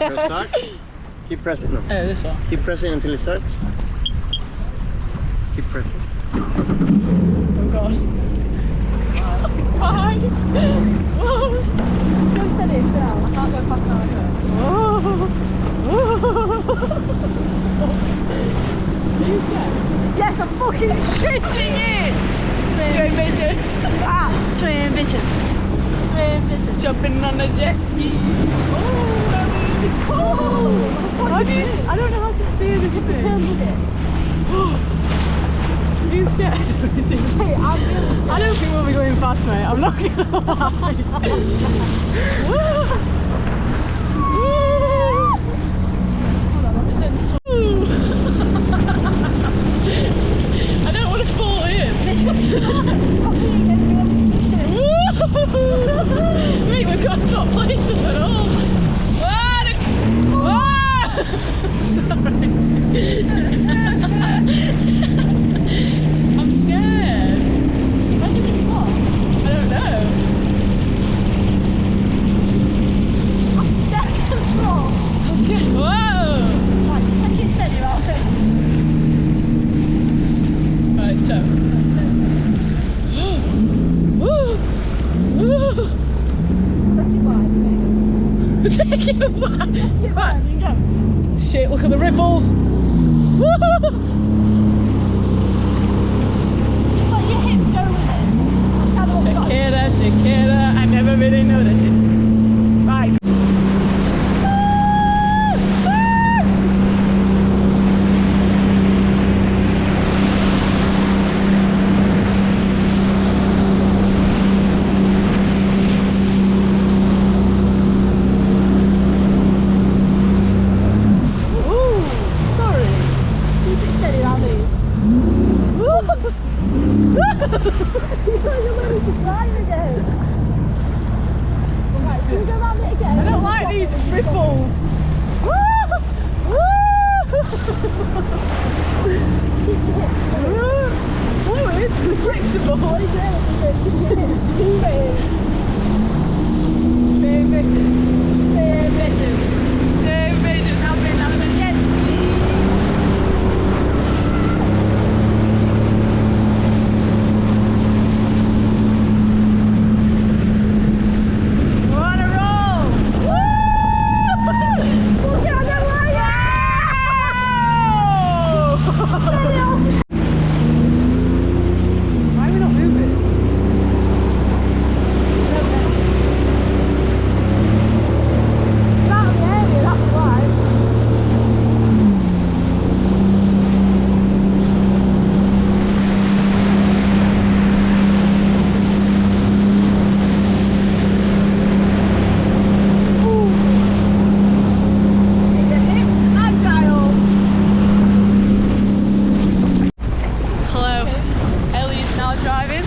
Press start. Keep pressing. No. Oh, this one. Keep pressing until it starts. Keep pressing. Oh god. Bye. Whoa. Just go steady and down. I can't go fast now. Are you scared? Yes, I'm fucking shitting it! Twin bitches. Ah, twin bitches. Twin bitches. Jumping on a jet ski. Oh, I don't know how to steer this thing. turn with it. Are you scared? Hey, I'm really scared. I don't think we'll be going fast, mate. I'm not gonna lie. I don't want to fall in. Mate, we've got to swap places at all. Sorry. I'm scared. When did we swap? I don't know. I'm scared to swap. I'm scared. Whoa! Right, just take it steady, right? Okay. Right, so. Take it wide, Take it back. Take it wide and go. Shit, look at the ripples. Let your hips go with it. Shakira, Shakira, I've never really noticed it. Right. I don't like these ripples. Fluid, flexible. Big bitches. Big bitches. Big bitches. I've been on the jet ski. What a roll! Woo! Look at the Why are we not moving? You're out of the area, that's why. Hello, Ellie is now driving.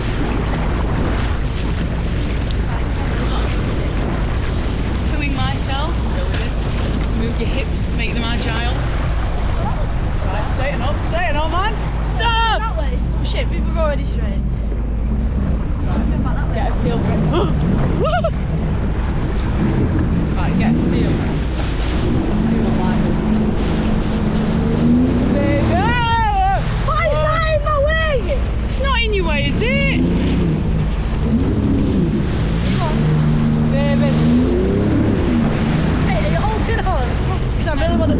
Doing myself. Move your hips, make them agile. Right, straighten up, man. Stop! That way. Shit, we were already straight. Go back that way. Get a feel for it. Right, get a feel. Do not like this. Why is that in my way? It's not in your way, is it? Baby. Hey, are you holding on? Because I really want to.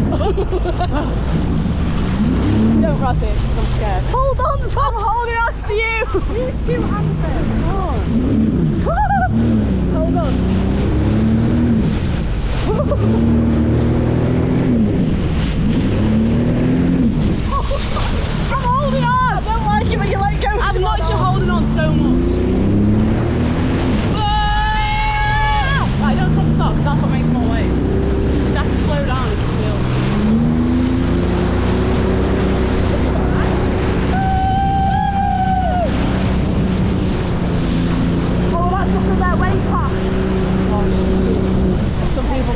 Don't cross it, because I'm scared. Hold on, I'm holding on to you. Use two hands then. Hold on. I'm holding on. I don't like it when you let go. I'm not actually holding on so much. Right, don't stop, because that's what makes more waves. You just have to slow down if you feel. Oh, that's because of their way path. Some people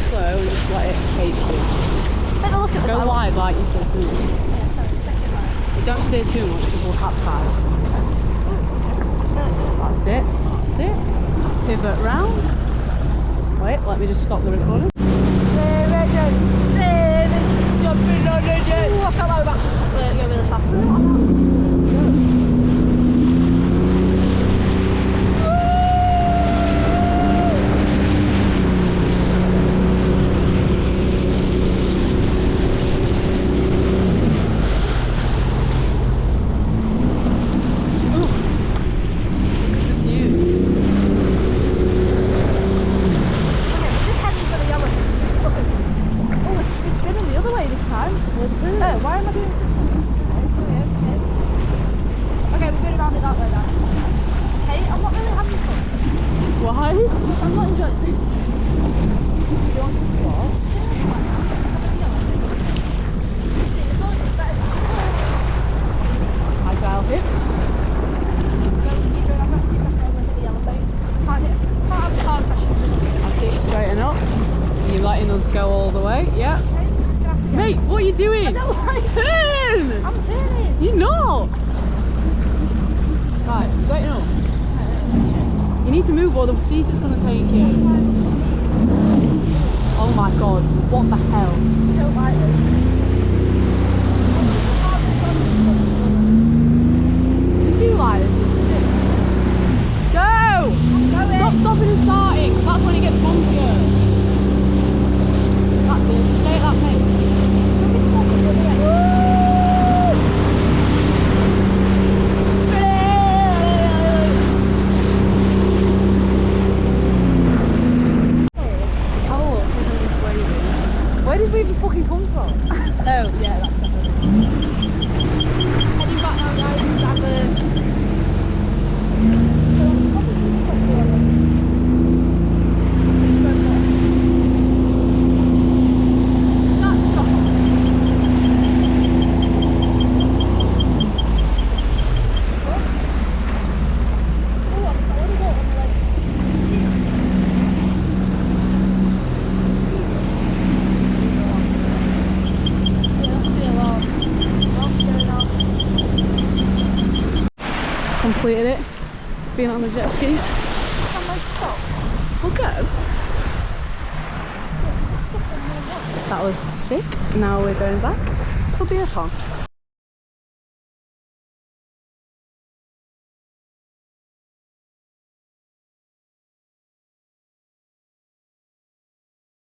slow and just let it take you. Take a look at the Go wide like you said. Yeah, sorry, second line. Don't steer too much because we'll capsize. That's it. That's it. Pivot round. Wait, let me just stop the recording. Jumping on the jet. Ooh, I felt like we were about to go really fast. Why? I'm not enjoying this. You want to swap? Agile hips. That's it, straighten up. You're letting us go all the way, yeah. Mate, what are you doing? I don't want to. Turn! I'm turning. You're not! Right, straighten up. You need to move or the seat's just going to take you. Oh my god, what the hell? I don't like this. You do like this, it's sick. Go! Stop stopping and starting, because that's when it gets bunkier. That's it, just stay at that pace. Where did we even fucking come from? Oh, yeah, that's definitely. Heading back now, guys. It's at the... Completed it. Being on the jet skis. Can I stop? We'll go. That was sick. Now we're going back for beer pong.